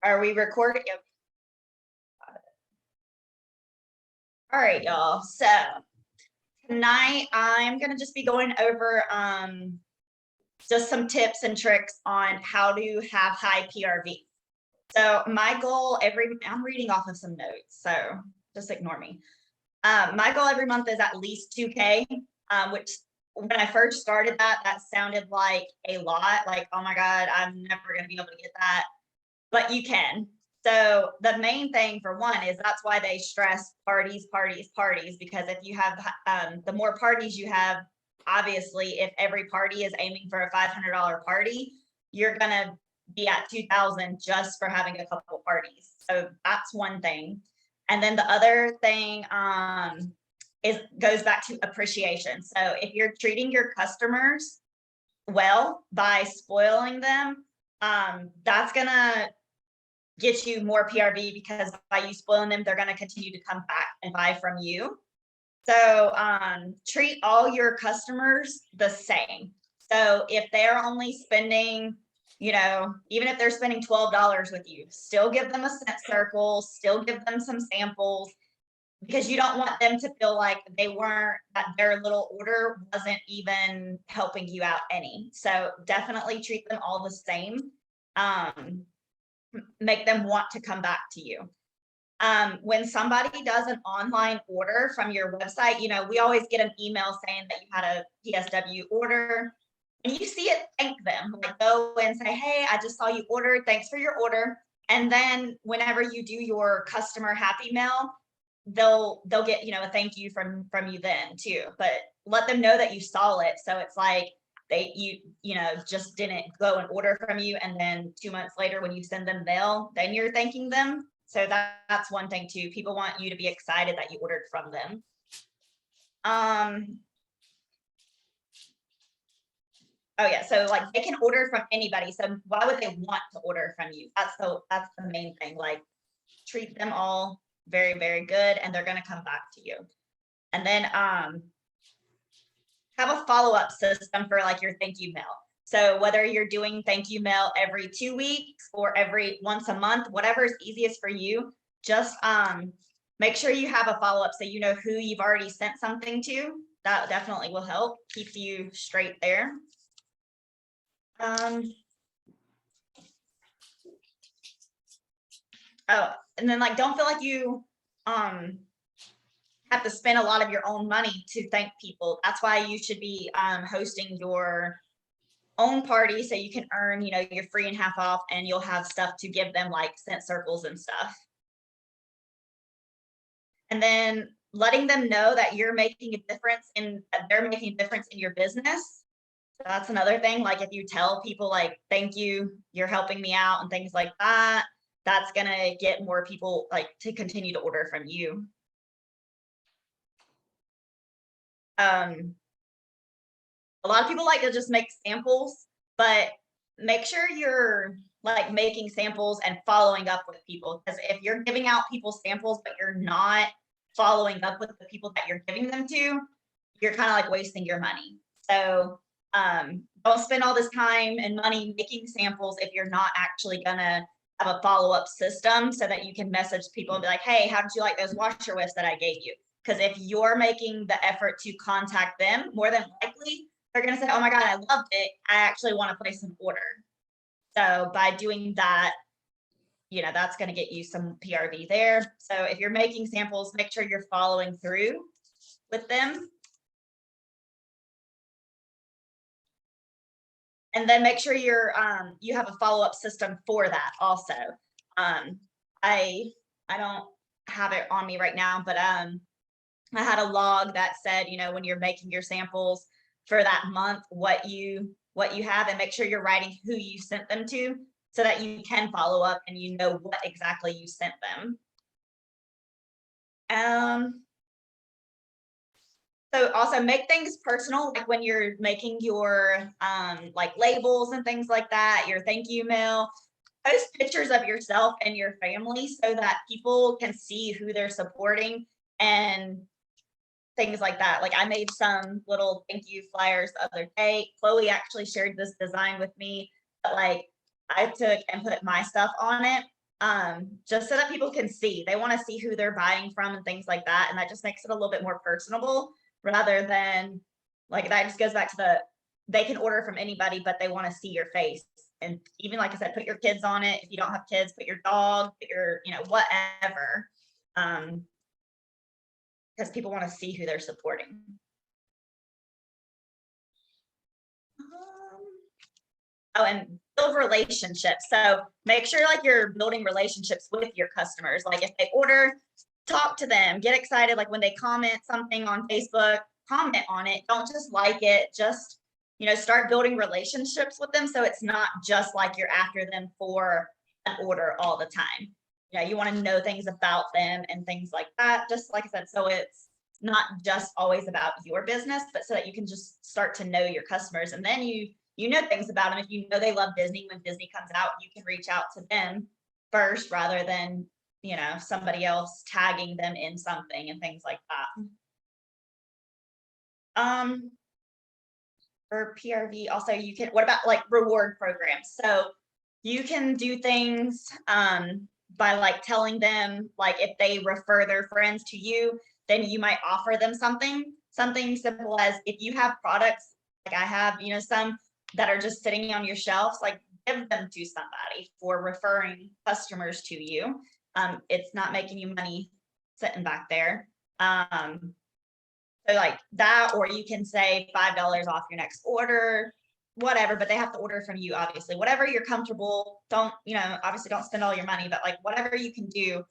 Are we recording? Yep. All right, y'all. So tonight I'm gonna just be going over just some tips and tricks on how to have high PRV. So my goal I'm reading off of some notes, so just ignore me. My goal every month is at least 2K, which when I first started that sounded like a lot, like, oh my God, I'm never gonna be able to get that, but you can. So the main thing for one is that's why they stress parties, parties, parties, because if you have the more parties you have, obviously, if every party is aiming for a $500 party, you're gonna be at 2,000 just for having a couple parties. So that's one thing. And then the other thing is goes back to appreciation. So if you're treating your customers well by spoiling them, that's gonna get you more PRV, because by you spoiling them, they're going to continue to come back and buy from you. So treat all your customers the same. So if they're only spending, even if they're spending $12 with you, still give them a scent circle, still give them some samples, because you don't want them to feel like that their little order wasn't even helping you out any. So definitely treat them all the same. Make them want to come back to you. When somebody does an online order from your website, we always get an email saying that you had a PSW order. When you see it, thank them. Like, go and say, hey, I just saw you ordered. Thanks for your order. And then whenever you do your customer happy mail, they'll get, a thank you from you then too. But let them know that you saw it. So it's like, you just didn't go and order from you, and then 2 months later when you send them mail, then you're thanking them. So that's one thing too. People want you to be excited that you ordered from them. Oh yeah, so like they can order from anybody, so why would they want to order from you? That's the main thing. Like, treat them all very, very good, and they're going to come back to you. And then have a follow-up system for like your thank you mail. So whether you're doing thank you mail every 2 weeks or every once a month, whatever is easiest for you, just make sure you have a follow-up so you know who you've already sent something to. That definitely will help keep you straight there. Oh, and then like, don't feel like you have to spend a lot of your own money to thank people. That's why you should be hosting your own party, so you can earn, your free and half off, and you'll have stuff to give them, like scent circles and stuff. And then letting them know that you're making a difference they're making a difference in your business. So that's another thing. Like, if you tell people like, thank you, you're helping me out, and things like that, that's gonna get more people like to continue to order from you. A lot of people like to just make samples, but make sure you're like making samples and following up with people, because if you're giving out people samples but you're not following up with the people that you're giving them to, you're kind of like wasting your money. So don't spend all this time and money making samples if you're not actually gonna have a follow-up system, so that you can message people and be like, hey, how did you like those washer whiffs that I gave you? Because if you're making the effort to contact them, more than likely they're going to say, oh my God, I loved it, I actually want to place an order. So by doing that, that's going to get you some PRV there. So if you're making samples, make sure you're following through with them. And then make sure you have a follow-up system for that also. I don't have it on me right now, but I had a log that said, when you're making your samples for that month, what you have, and make sure you're writing who you sent them to, so that you can follow up and you know what exactly you sent them. So also make things personal, like when you're making your like labels and things like that, your thank you mail, post pictures of yourself and your family so that people can see who they're supporting and things like that. Like, I made some little thank you flyers the other day. Chloe actually shared this design with me, but like, I took and put my stuff on it. just so that people can see. They want to see who they're buying from and things like that. And that just makes it a little bit more personable rather than like that just goes back to they can order from anybody, but they want to see your face. And even like I said, put your kids on it. If you don't have kids, put your dog, put your, whatever. Because people want to see who they're supporting. Oh, and build relationships. So make sure like you're building relationships with your customers. Like if they order, talk to them, get excited. Like when they comment something on Facebook, comment on it. Don't just like it, just, start building relationships with them. So it's not just like you're after them for an order all the time. You want to know things about them and things like that. Just like I said, so it's not just always about your business, but so that you can just start to know your customers. And then you know things about them. If you know they love Disney, when Disney comes out, you can reach out to them first rather than, somebody else tagging them in something and things like that. For PRV, also you can, what about like reward programs? So you can do things by like telling them, like if they refer their friends to you, then you might offer them something simple as if you have products, like I have, some that are just sitting on your shelves, like give them to somebody for referring customers to you. It's not making you money sitting back there. So like that, or you can say $5 off your next order, whatever, but they have to order from you, obviously. Whatever you're comfortable, don't, obviously don't spend all your money, but like whatever you can do,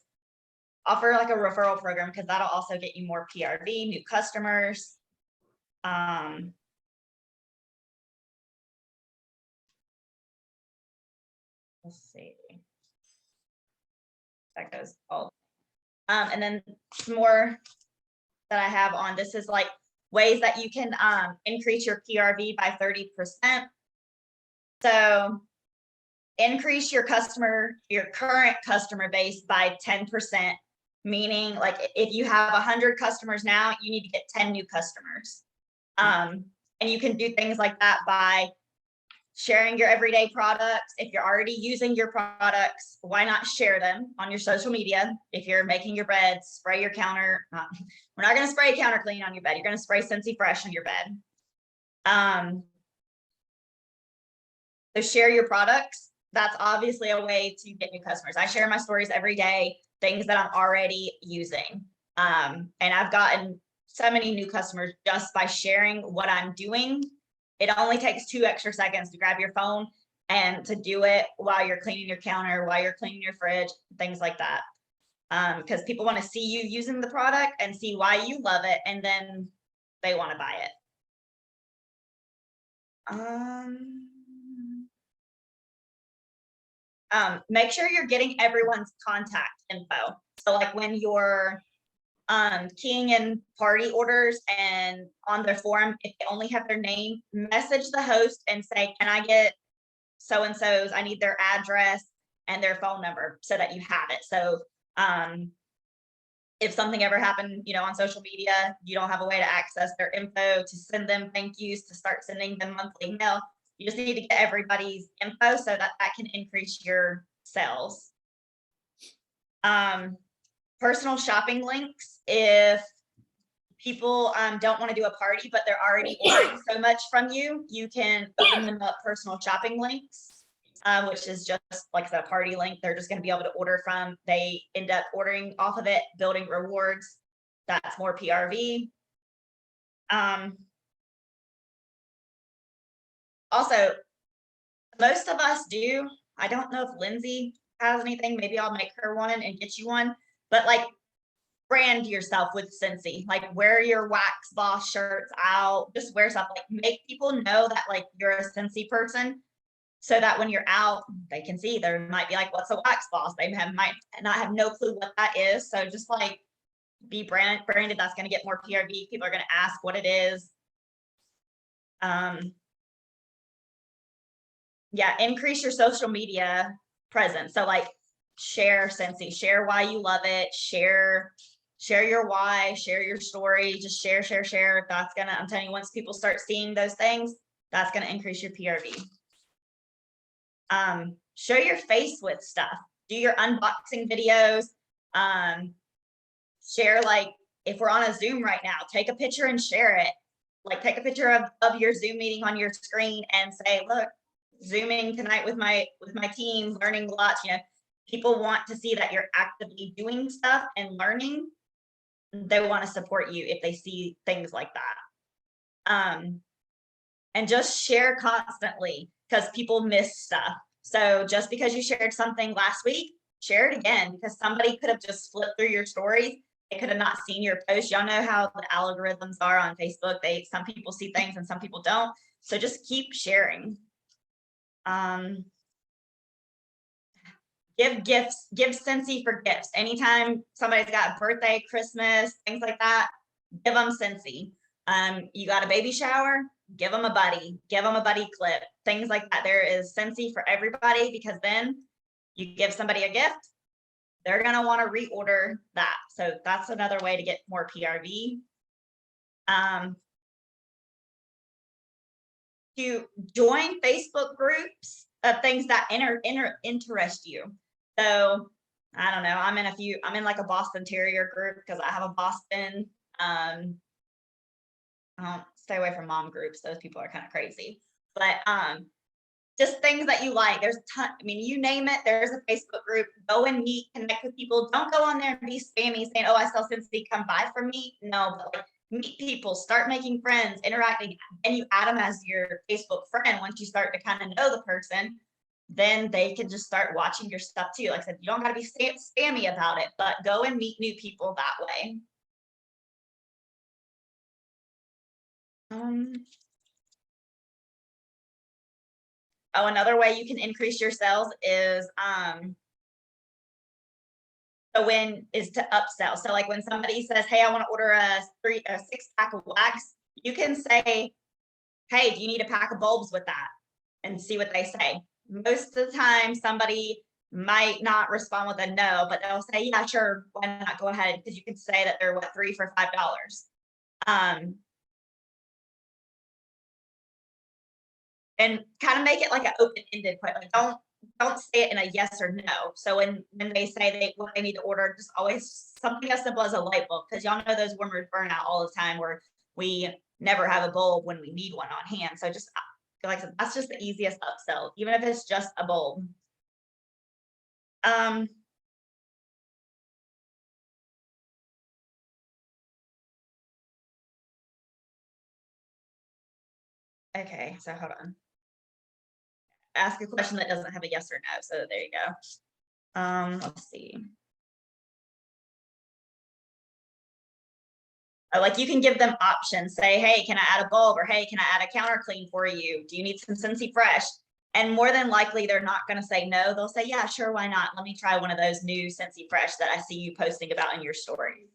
offer like a referral program because that'll also get you more PRV, new customers. Let's see. That goes all. And then some more that I have on this is like ways that you can increase your PRV by 30%. So increase your current customer base by 10%, meaning like if you have 100 customers now, you need to get 10 new customers. And you can do things like that by sharing your everyday products. If you're already using your products, why not share them on your social media? If you're making your bed, spray your counter. We're not going to spray counter clean on your bed. You're going to spray Scentsy Fresh on your bed. So share your products. That's obviously a way to get new customers. I share my stories every day, things that I'm already using. And I've gotten so many new customers just by sharing what I'm doing. It only takes 2 extra seconds to grab your phone and to do it while you're cleaning your counter, while you're cleaning your fridge, things like that. Because people want to see you using the product and see why you love it, and then they want to buy it. Make sure you're getting everyone's contact info. So like when you're keying in party orders and on their form, if they only have their name, message the host and say, can I get so-and-so's, I need their address and their phone number so that you have it. So if something ever happened, on social media, you don't have a way to access their info, to send them thank yous, to start sending them monthly mail. You just need to get everybody's info so that can increase your sales. Personal shopping links. If people don't want to do a party, but they're already ordering so much from you, you can open them up personal shopping links, which is just like the party link. They're just going to be able to order from. They end up ordering off of it, building rewards. That's more PRV. Also, most of us do. I don't know if Lindsay has anything. Maybe I'll make her one and get you one. But like, brand yourself with Scentsy. Like, wear your Wax Boss shirts out. Just wear stuff. Like, make people know that like you're a Scentsy person, so that when you're out, they can see. There might be like, what's a Wax Boss? They might not have no clue what that is. So just like be branded. That's going to get more PRV. People are going to ask what it is. Yeah, increase your social media presence. So like, share Scentsy, share why you love it, share your why, share your story, just share. That's gonna, I'm telling you, once people start seeing those things, that's gonna increase your PRV. Show your face with stuff. do your unboxing videos. Share, like, if we're on a Zoom right now, take a picture and share it. Like, take a picture of your Zoom meeting on your screen and say, look, Zooming tonight with my team, learning lots. People want to see that you're actively doing stuff and learning. They want to support you if they see things like that. And just share constantly, because people miss stuff. So just because you shared something last week, share it again, because somebody could have just flipped through your stories. They could have not seen your post. Y'all know how the algorithms are on Facebook. Some people see things and some people don't. So just keep sharing. Give gifts, give Scentsy for gifts. Anytime somebody's got a birthday, Christmas, things like that, give them Scentsy. You got a baby shower, give them a buddy, give them a buddy clip, things like that. There is Scentsy for everybody, because then you give somebody a gift, they're going to want to reorder that. So that's another way to get more PRV. To join Facebook groups of things that interest you. So I don't know, I'm in like a Boston Terrier group, because I have a Boston. I don't stay away from mom groups. Those people are kind of crazy. But just things that you like. There's a ton, you name it, there's a Facebook group. Go and meet, connect with people. Don't go on there and be spammy saying, oh, I sell Scentsy, come buy from me. No, but like, meet people, start making friends, interacting, and you add them as your Facebook friend. Once you start to kind of know the person, then they can just start watching your stuff too. Like I said, you don't got to be spammy about it, but go and meet new people that way. Oh, another way you can increase your sales is to upsell. So like when somebody says, hey, I want to order a 6-pack of wax, you can say, hey, do you need a pack of bulbs with that? And see what they say. Most of the time, somebody might not respond with a no, but they'll say, yeah, sure, why not, go ahead, because you can say that they're 3 for $5. And kind of make it like an open-ended question. Like don't say it in a yes or no. So when they say what they need to order, just always something as simple as a light bulb, because y'all know those warmers burn out all the time, where we never have a bulb when we need one on hand. So just like I said, that's just the easiest upsell, even if it's just a bulb. Okay, so hold on. Ask a question that doesn't have a yes or no. So there you go. Let's see. Like you can give them options. Say, hey, can I add a bulb? Or hey, can I add a counter clean for you? Do you need some Scentsy Fresh? And more than likely, they're not going to say no. They'll say, yeah, sure, why not? Let me try one of those new Scentsy Fresh that I see you posting about in your story.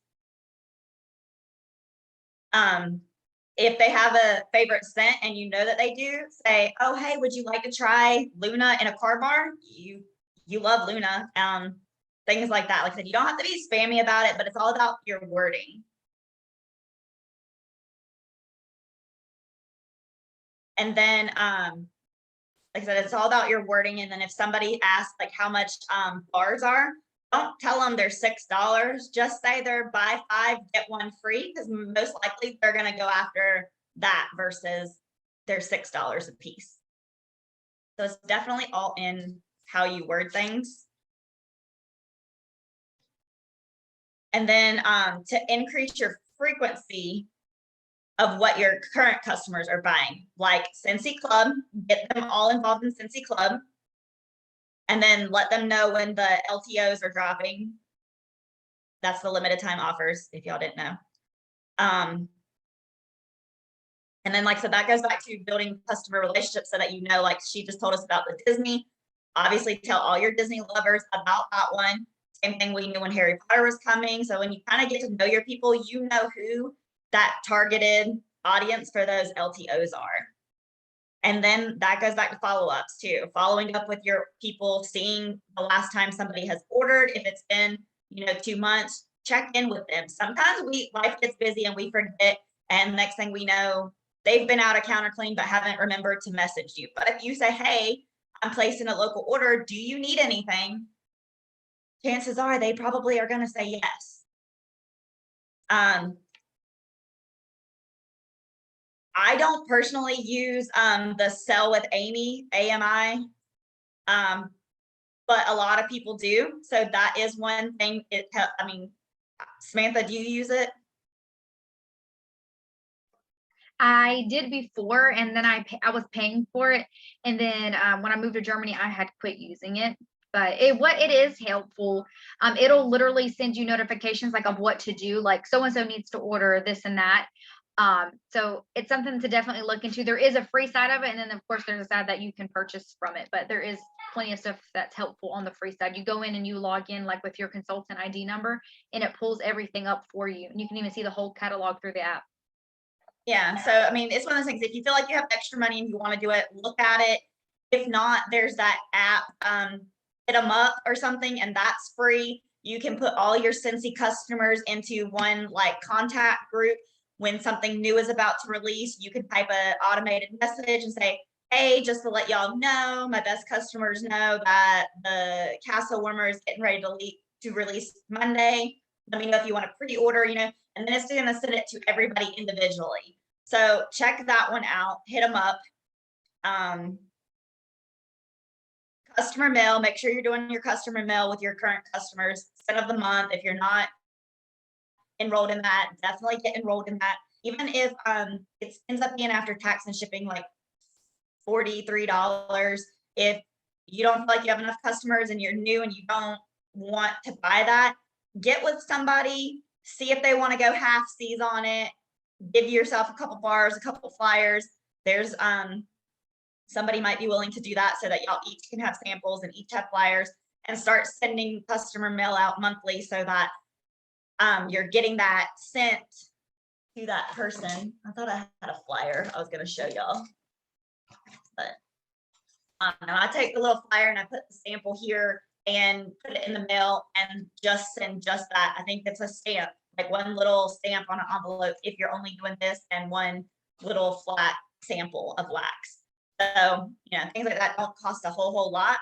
If they have a favorite scent and you know that they do, say, oh, hey, would you like to try Luna in a car bar? You love Luna. Things like that. Like I said, you don't have to be spammy about it, but it's all about your wording. And then, like I said, it's all about your wording. And then if somebody asks like how much bars are, don't tell them they're $6. Just say they're buy 5, get 1 free, because most likely they're going to go after that versus they're $6 a piece. So it's definitely all in how you word things. And then to increase your frequency of what your current customers are buying, like Scentsy Club, get them all involved in Scentsy Club, and then let them know when the LTOs are dropping. That's the limited time offers, if y'all didn't know. And then, like I said, that goes back to building customer relationships, so that you know, like she just told us about the Disney. Obviously, tell all your Disney lovers about that one. Same thing we knew when Harry Potter was coming. So when you kind of get to know your people, you know who that targeted audience for those LTOs are. And then that goes back to follow-ups too. Following up with your people, seeing the last time somebody has ordered. If it's been, 2 months, check in with them. Sometimes life gets busy and we forget. And next thing we know, they've been out of counter clean but haven't remembered to message you. But if you say, hey, I'm placing a local order, do you need anything? chances are they probably are going to say yes. I don't personally use the Sell with Amy, AMI, but a lot of people do. So that is one thing. I mean, Samantha, do you use it? I did before, and then I was paying for it, and then when I moved to Germany, I had to quit using it. But it is helpful. It'll literally send you notifications like of what to do, like so and so needs to order this and that. So it's something to definitely look into. There is a free side of it, and then of course there's a side that you can purchase from it, but there is plenty of stuff that's helpful on the free side. You go in and you log in like with your consultant ID number, and it pulls everything up for you, and you can even see the whole catalog through the app. Yeah, so I mean, it's one of those things. If you feel like you have extra money and you want to do it, look at it. If not, there's that app, Hit 'em Up or something, and that's free. You can put all your Scentsy customers into one like contact group. When something new is about to release, you can type an automated message and say, hey, just to let y'all know, my best customers know that the castle warmer is getting ready to release Monday. Let me know if you want to pre-order, and then it's going to send it to everybody individually. So check that one out. Hit them up. Customer mail. Make sure you're doing your customer mail with your current customers. Scent of the month. If you're not enrolled in that, definitely get enrolled in that. Even if it ends up being after tax and shipping like $43. If you don't feel like you have enough customers and you're new and you don't want to buy that, get with somebody, see if they want to go half seas on it, give yourself a couple bars, a couple flyers. There's somebody might be willing to do that so that y'all each can have samples and each have flyers, and start sending customer mail out monthly so that you're getting that sent to that person. I thought I had a flyer I was going to show y'all, but I take the little flyer and I put the sample here and put it in the mail and just send just that. I think it's a stamp, like one little stamp on an envelope if you're only doing this, and one little flat sample of wax. So, things like that don't cost a whole lot,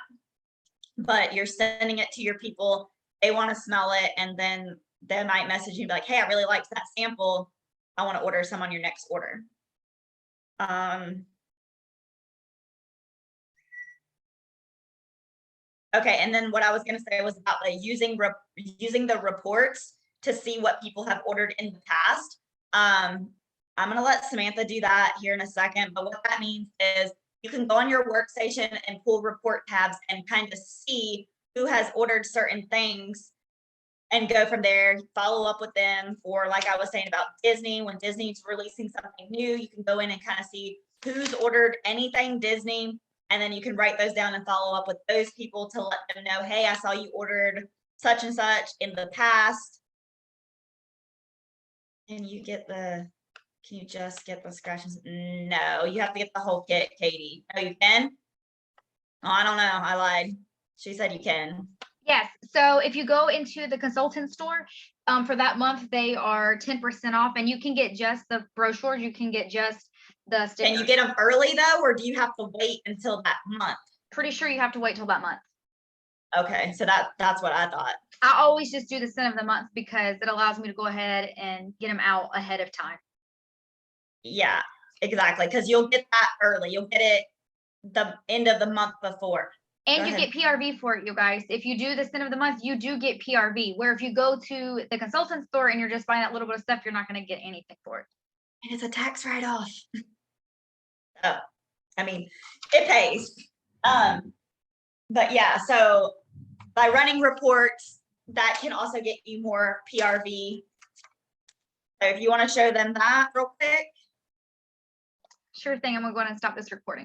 but you're sending it to your people. They want to smell it, and then they might message you like, hey, I really liked that sample. I want to order some on your next order. Okay, and then what I was going to say was about using the reports to see what people have ordered in the past. I'm going to let Samantha do that here in a second, but what that means is you can go on your workstation and pull report tabs and kind of see who has ordered certain things and go from there, follow up with them. For, like I was saying about Disney, when Disney's releasing something new, you can go in and kind of see who's ordered anything Disney. And then you can write those down and follow up with those people to let them know, hey, I saw you ordered such and such in the past. And you get can you just get the scratches? No, you have to get the whole kit, Katie. Oh, you can? Oh, I don't know. I lied. She said you can. Yes. So if you go into the consultant store, for that month, they are 10% off, and you can get just the brochures. You can get just the stickers. Can you get them early though, or do you have to wait until that month? Pretty sure you have to wait till that month. Okay, so that's what I thought. I always just do the scent of the month because it allows me to go ahead and get them out ahead of time. Yeah, exactly, because you'll get that early. You'll get it the end of the month before. And you get PRV for it, you guys. If you do the scent of the month, you do get PRV. Where if you go to the consultant store and you're just buying that little bit of stuff, you're not going to get anything for it. And it's a tax write-off. Oh, I mean, it pays. But yeah, so by running reports, that can also get you more PRV. So if you want to show them that real quick. Sure thing. I'm going to go ahead and stop this recording.